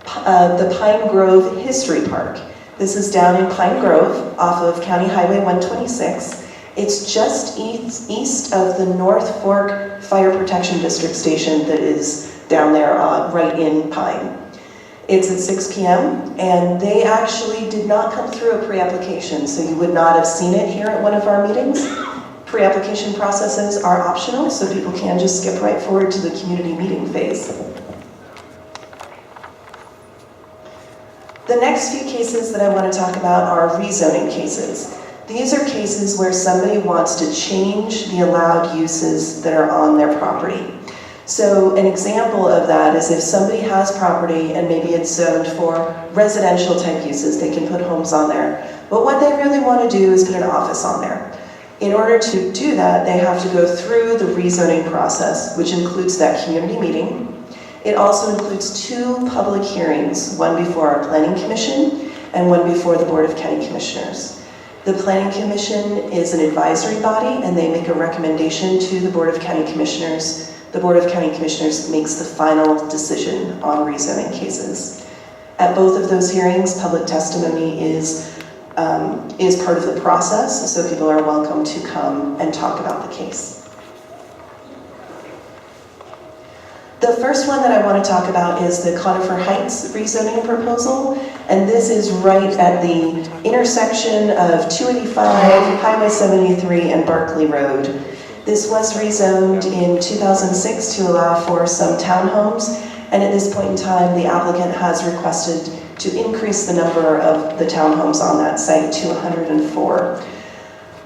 Pine Grove History Park. This is down in Pine Grove off of County Highway 126. It's just east of the North Fork Fire Protection District station that is down there right in Pine. It's at 6 p.m. and they actually did not come through a pre-application, so you would not have seen it here at one of our meetings. Pre-application processes are optional, so people can just skip right forward to the community meeting phase. The next few cases that I want to talk about are rezoning cases. These are cases where somebody wants to change the allowed uses that are on their property. So an example of that is if somebody has property and maybe it's zoned for residential type uses, they can put homes on there. But what they really want to do is put an office on there. In order to do that, they have to go through the rezoning process, which includes that community meeting. It also includes 2 public hearings, one before our Planning Commission and one before the Board of County Commissioners. The Planning Commission is an advisory body, and they make a recommendation to the Board of County Commissioners. The Board of County Commissioners makes the final decision on rezoning cases. At both of those hearings, public testimony is part of the process, so people are welcome to come and talk about the case. The first one that I want to talk about is the Conifer Heights rezoning proposal, and this is right at the intersection of 285, Highway 73, and Barkley Road. This was rezoned in 2006 to allow for some townhomes, and at this point in time, the applicant has requested to increase the number of the townhomes on that site to 104.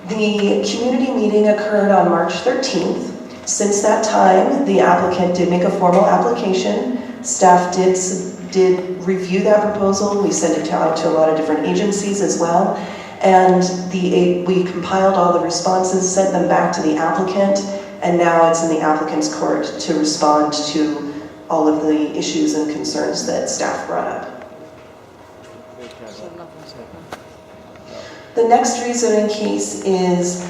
The community meeting occurred on March 13th. Since that time, the applicant did make a formal application. Staff did review that proposal. We sent it out to a lot of different agencies as well. And we compiled all the responses, sent them back to the applicant, and now it's in the applicant's court to respond to all of the issues and concerns that staff brought up. The next rezoning case is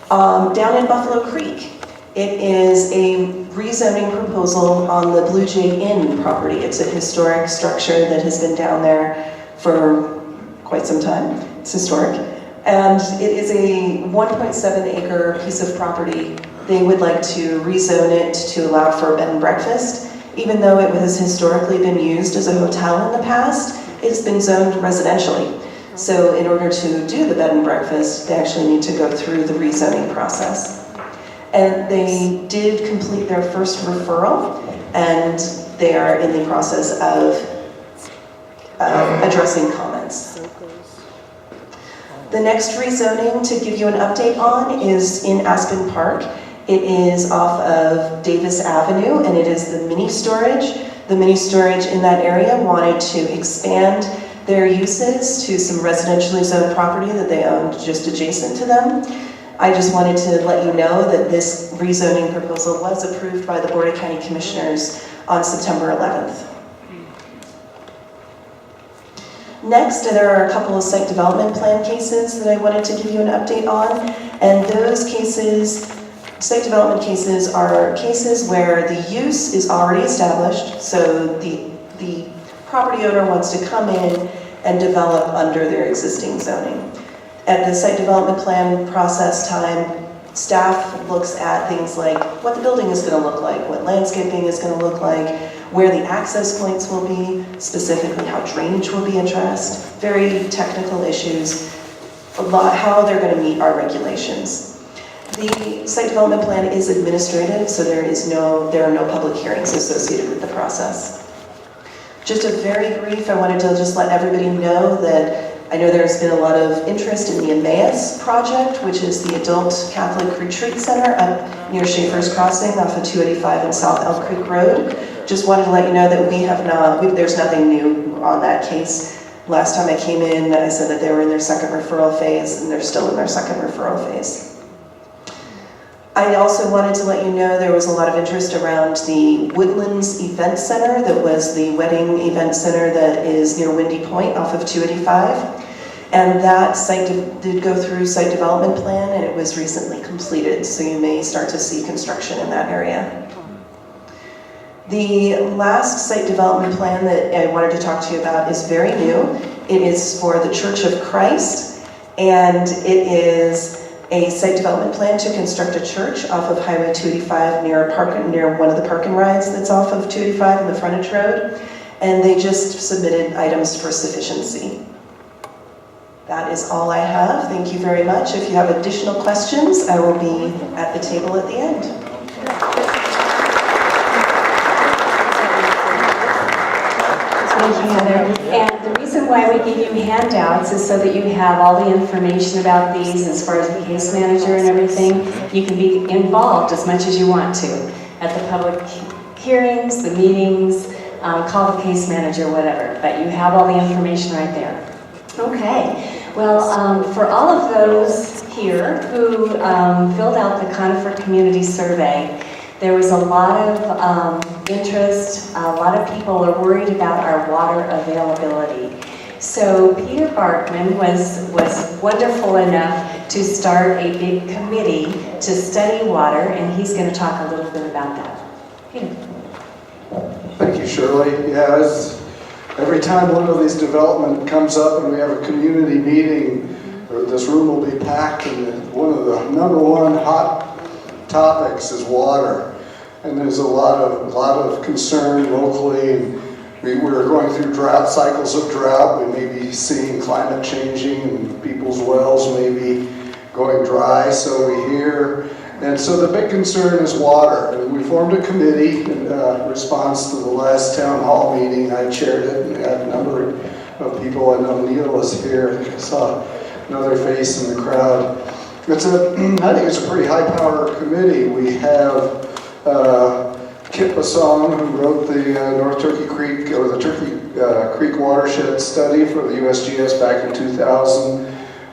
down in Buffalo Creek. It is a rezoning proposal on the Blue Jay Inn property. It's a historic structure that has been down there for quite some time. It's historic. And it is a 1.7 acre piece of property. They would like to rezone it to allow for a bed and breakfast. Even though it has historically been used as a hotel in the past, it's been zoned residentially. So in order to do the bed and breakfast, they actually need to go through the rezoning process. And they did complete their first referral, and they are in the process of addressing comments. The next rezoning to give you an update on is in Aspen Park. It is off of Davis Avenue, and it is the mini storage. The mini storage in that area wanted to expand their uses to some residentially zoned property that they owned just adjacent to them. I just wanted to let you know that this rezoning proposal was approved by the Board of County Commissioners on September 11th. Next, there are a couple of site development plan cases that I wanted to give you an update on, and those cases, site development cases, are cases where the use is already established, so the property owner wants to come in and develop under their existing zoning. At the site development plan process time, staff looks at things like what the building is going to look like, what landscaping is going to look like, where the access points will be, specifically how drainage will be addressed, very technical issues, how they're going to meet our regulations. The site development plan is administrative, so there are no public hearings associated with the process. Just a very brief, I wanted to just let everybody know that I know there's been a lot of interest in the Emmaus project, which is the Adult Catholic Retreat Center up near Schaefer's Crossing off of 285 and South Elk Creek Road. Just wanted to let you know that there's nothing new on that case. Last time I came in, I said that they were in their second referral phase, and they're still in their second referral phase. I also wanted to let you know there was a lot of interest around the Woodlands Event Center that was the wedding event center that is near Windy Point off of 285. And that site did go through site development plan, and it was recently completed, so you may start to see construction in that area. The last site development plan that I wanted to talk to you about is very new. It is for the Church of Christ, and it is a site development plan to construct a church off of Highway 285 near one of the park and rides that's off of 285 in the frontage road, and they just submitted items for sufficiency. That is all I have. Thank you very much. If you have additional questions, I will be at the table at the end. Thank you, Heather. And the reason why we give you handouts is so that you have all the information about these as far as the case manager and everything. You can be involved as much as you want to at the public hearings, the meetings, call the case manager, whatever. But you have all the information right there. Okay. Well, for all of those here who filled out the Conifer Community Survey, there was a lot of interest. A lot of people are worried about our water availability. So Peter Barkmann was wonderful enough to start a big committee to study water, and he's going to talk a little bit about that. Peter. Thank you, Shirley. Yeah, every time one of these development comes up and we have a community meeting, this room will be packed, and one of the #1 hot topics is water. And there's a lot of concern locally, and we're going through cycles of drought. We may be seeing climate changing, and people's wells may be going dry, so we hear. And so the big concern is water. And we formed a committee in response to the last town hall meeting. I chaired it, and had a number of people. I know Neil is here. I saw another face in the crowd. I think it's a pretty high-powered committee. We have Kip Bassong, who wrote the North Turkey Creek, or the Turkey Creek Watershed Study for the USGS back in 2000.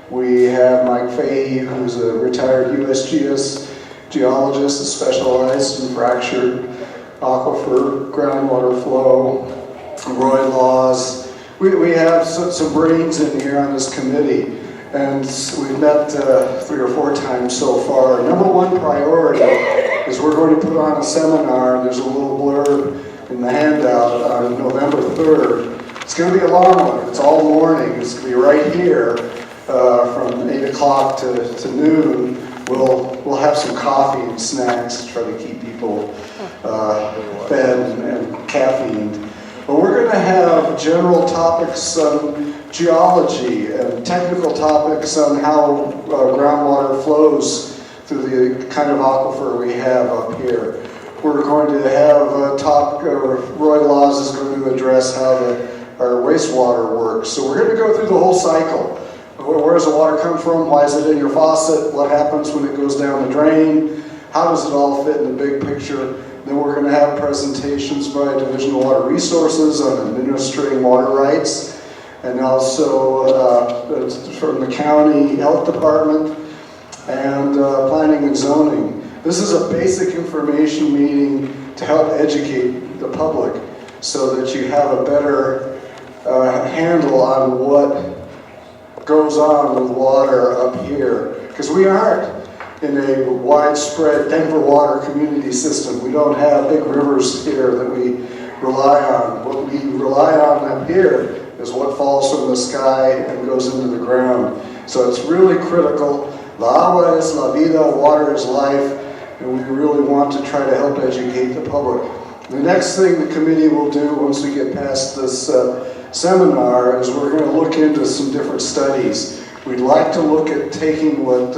We have Mike Fahey, who's a retired USGS geologist, specialized in fractured aquifer, groundwater flow. Roy Laws. We have some brains in here on this committee, and we've met 3 or 4 times so far. #1 priority is we're going to put on a seminar. There's a little blurb in the handout on November 3rd. It's going to be a long one. It's all morning. It's going to be right here from 8 o'clock to noon. We'll have some coffee and snacks to try to keep people fed and caffeined. But we're going to have general topics on geology and technical topics on how groundwater flows through the kind of aquifer we have up here. We're going to have a talk, Roy Laws is going to address how our wastewater works. So we're going to go through the whole cycle. Where does the water come from? Why is it in your faucet? What happens when it goes down the drain? How does it all fit in the big picture? Then we're going to have presentations by Division of Water Resources on administering water rights, and also from the county health department and planning and zoning. This is a basic information meeting to help educate the public so that you have a better handle on what goes on with water up here. Because we aren't in a widespread Denver water community system. We don't have big rivers here that we rely on. What we rely on up here is what falls from the sky and goes into the ground. So it's really critical. La agua es la vida, water is life, and we really want to try to help educate the public. The next thing the committee will do once we get past this seminar is we're going to look into some different studies. We'd like to look at taking what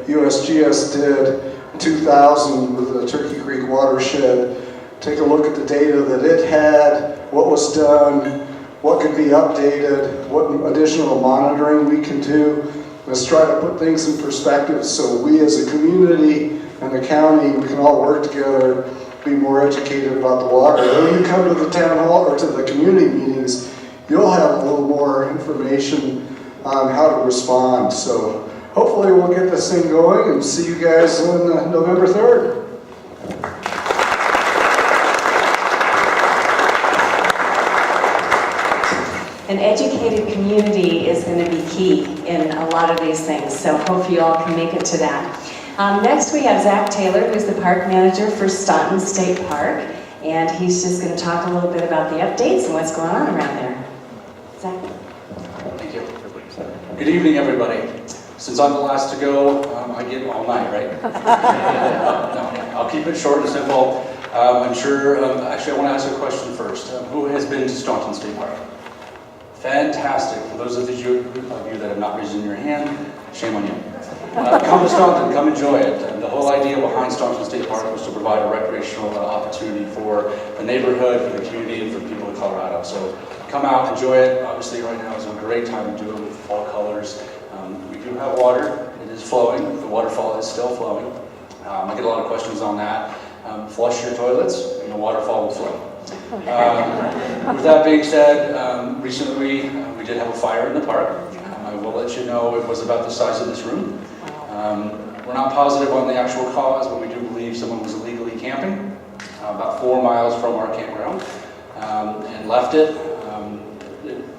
USGS did in 2000 with the Turkey Creek watershed, take a look at the data that it had, what was done, what could be updated, what additional monitoring we can do. Let's try to put things in perspective so we as a community and the county, we can all work together, be more educated about the water. When you come to the town hall or to the community meetings, you'll have a little more information on how to respond. So hopefully we'll get this thing going and see you guys on November 3rd. An educated community is going to be key in a lot of these things, so hope you all can make it to that. Next we have Zach Taylor, who's the park manager for Staunton State Park, and he's just going to talk a little bit about the updates and what's going on around there. Zach. Thank you. Good evening, everybody. Since I'm the last to go, I get all night, right? No, I'll keep it short and simple. I'm sure, actually I want to ask a question first. Who has been to Staunton State Park? Fantastic. For those of you that have not raised your hand, shame on you. Come to Staunton, come enjoy it. And the whole idea behind Staunton State Park was to provide a recreational opportunity for the neighborhood, for the community, and for people in Colorado. So come out, enjoy it. Obviously right now is a great time to do it with fall colors. We do have water, it is flowing, the waterfall is still flowing. I get a lot of questions on that. Flush your toilets and the waterfall will flow. With that being said, recently we did have a fire in the park. I will let you know it was about the size of this room. We're not positive on the actual cause, but we do believe someone was illegally camping about 4 miles from our campground and left it.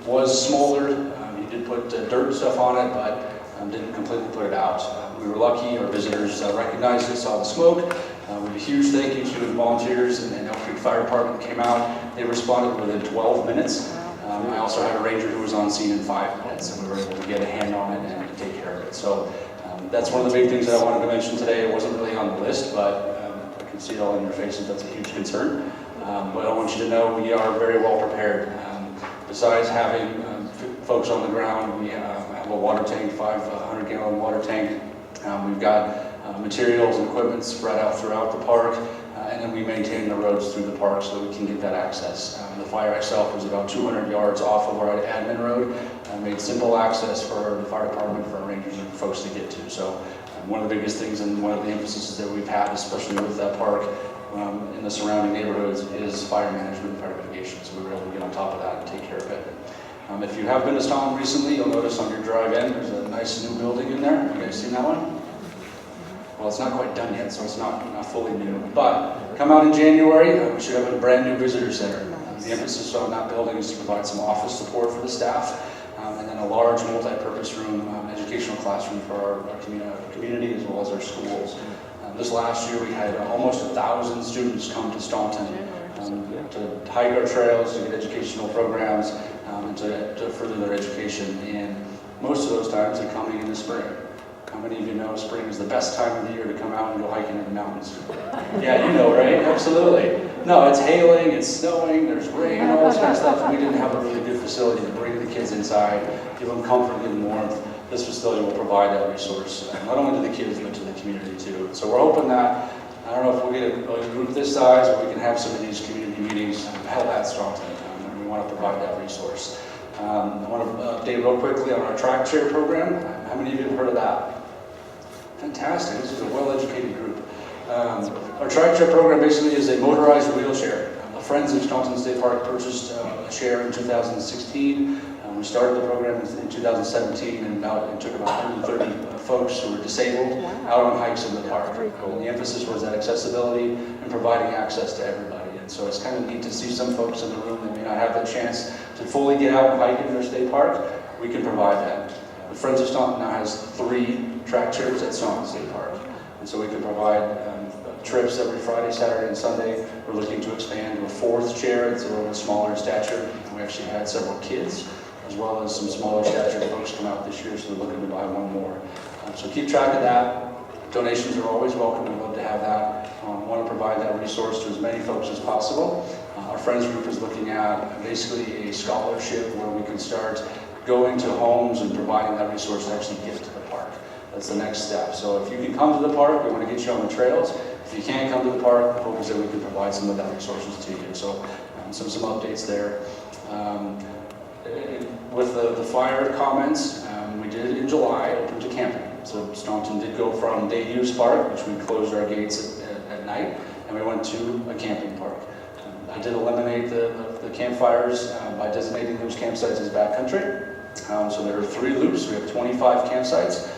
was smoldered. He did put dirt and stuff on it, but didn't completely put it out. We were lucky, our visitors recognized it, saw the smoke. With a huge thank you to the volunteers and Elk Creek Fire Department came out. They responded within 12 minutes. I also had a ranger who was on scene in 5 minutes, and we were able to get a hand on it and take care of it. So that's one of the big things that I wanted to mention today. It wasn't really on the list, but I can see it all in your faces. That's a huge concern. But I want you to know we are very well prepared. Besides having folks on the ground, we have a water tank, 500-gallon water tank. We've got materials and equipment spread out throughout the park, and then we maintain the roads through the park so that we can get that access. The fire itself was about 200 yards off of our admin road, made simple access for the fire department, for our rangers and folks to get to. So one of the biggest things and one of the emphases that we've had, especially with that park in the surrounding neighborhoods, is fire management and fire mitigation. So we were able to get on top of that and take care of it. If you have been to Staunton recently, you'll notice on your drive in, there's a nice new building in there. You guys seen that one? Well, it's not quite done yet, so it's not fully new. But come out in January, we should have a brand new visitor center. The emphasis on that building is to provide some office support for the staff, and then a large multi-purpose room, educational classroom for our community as well as our schools. This last year we had almost 1,000 students come to Staunton to hike our trails, to get educational programs, and to further their education. And most of those times they're coming in the spring. How many of you know spring is the best time of the year to come out and go hiking in the mountains? Yeah, you know, right? Absolutely. No, it's hailing, it's snowing, there's rain, all this kind of stuff. We didn't have a really good facility to bring the kids inside, give them comfort, give them warmth. This facility will provide that resource, not only to the kids, but to the community too. So we're hoping that, I don't know if we'll get a group this size, but we can have some of these community meetings held at Staunton, and we want to provide that resource. I want to update real quickly on our track chair program. How many of you have heard of that? Fantastic, this is a well-educated group. Our track chair program basically is a motorized wheelchair. The Friends of Staunton State Park purchased a chair in 2016. We started the program in 2017 and it took about 130 folks who were disabled out on hikes in the park. And the emphasis was that accessibility and providing access to everybody. And so it's kind of neat to see some folks in the room that may not have the chance to fully get out and hike in their state park. We can provide that. The Friends of Staunton now has 3 track chairs at Staunton State Park. And so we can provide trips every Friday, Saturday, and Sunday. We're looking to expand to a 4th chair. It's a little bit smaller in stature. We actually had several kids, as well as some smaller stature folks come out this year, so we're looking to buy one more. So keep track of that. Donations are always welcome. We'd love to have that. Want to provide that resource to as many folks as possible. Our Friends group is looking at basically a scholarship where we can start going to homes and providing that resource to actually get to the park. That's the next step. So if you can come to the park, we want to get you on the trails. If you can't come to the park, the hope is that we can provide some of that resources to you. So some updates there. With the fire comments, we did in July open to camping. So Staunton did go from day use park, which we closed our gates at night, and we went to a camping park. I did eliminate the campfires by designating those campsites as backcountry. So there are 3 loops. We have 25 campsites.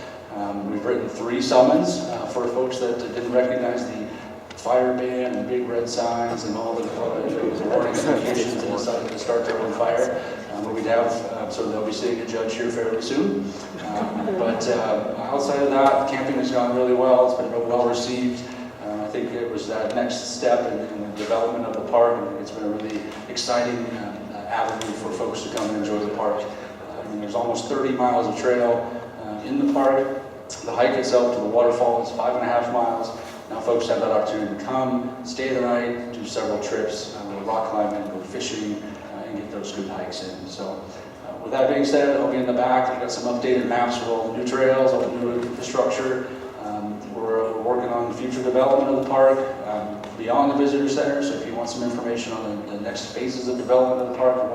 We've written 3 summons for folks that didn't recognize the fire ban and big red signs and all the warning communications and decided to start their own fire. We'd have, so they'll be seeing a judge here fairly soon. But outside of that, camping has gone really well. It's been well received. I think it was that next step in the development of the park. It's been a really exciting avenue for folks to come and enjoy the park. There's almost 30 miles of trail in the park. The hike itself to the waterfall is 5.5 miles. Now folks have that opportunity to come, stay the night, do several trips, go rock climbing, go fishing, and get those good hikes in. So with that being said, I'll be in the back. I've got some updated maps with all the new trails, all the new infrastructure. We're working on future development of the park beyond the visitor center. So if you want some information on the next phases of development of the park and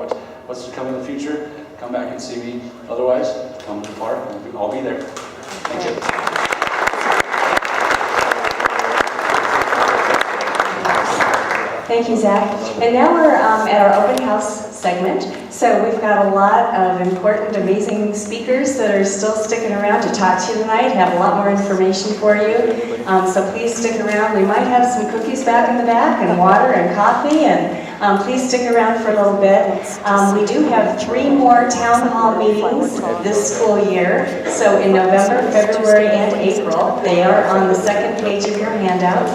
what's to come in the future, come back and see me. Otherwise, come to the park. I'll be there. Thank you. Thank you, Zach. And now we're at our open house segment. So we've got a lot of important, amazing speakers that are still sticking around to talk to you tonight, have a lot more information for you. So please stick around. We might have some cookies back in the back and water and coffee, and please stick around for a little bit. We do have 3 more town hall meetings this school year. So in November, February, and April. They are on the second page of your handout.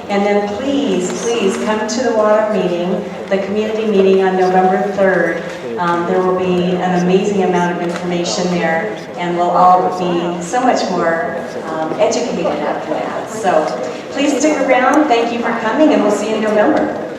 And then please, please come to the water meeting, the community meeting on November 3rd. There will be an amazing amount of information there, and we'll all be so much more educated after that. So please stick around. Thank you for coming, and we'll see you in November.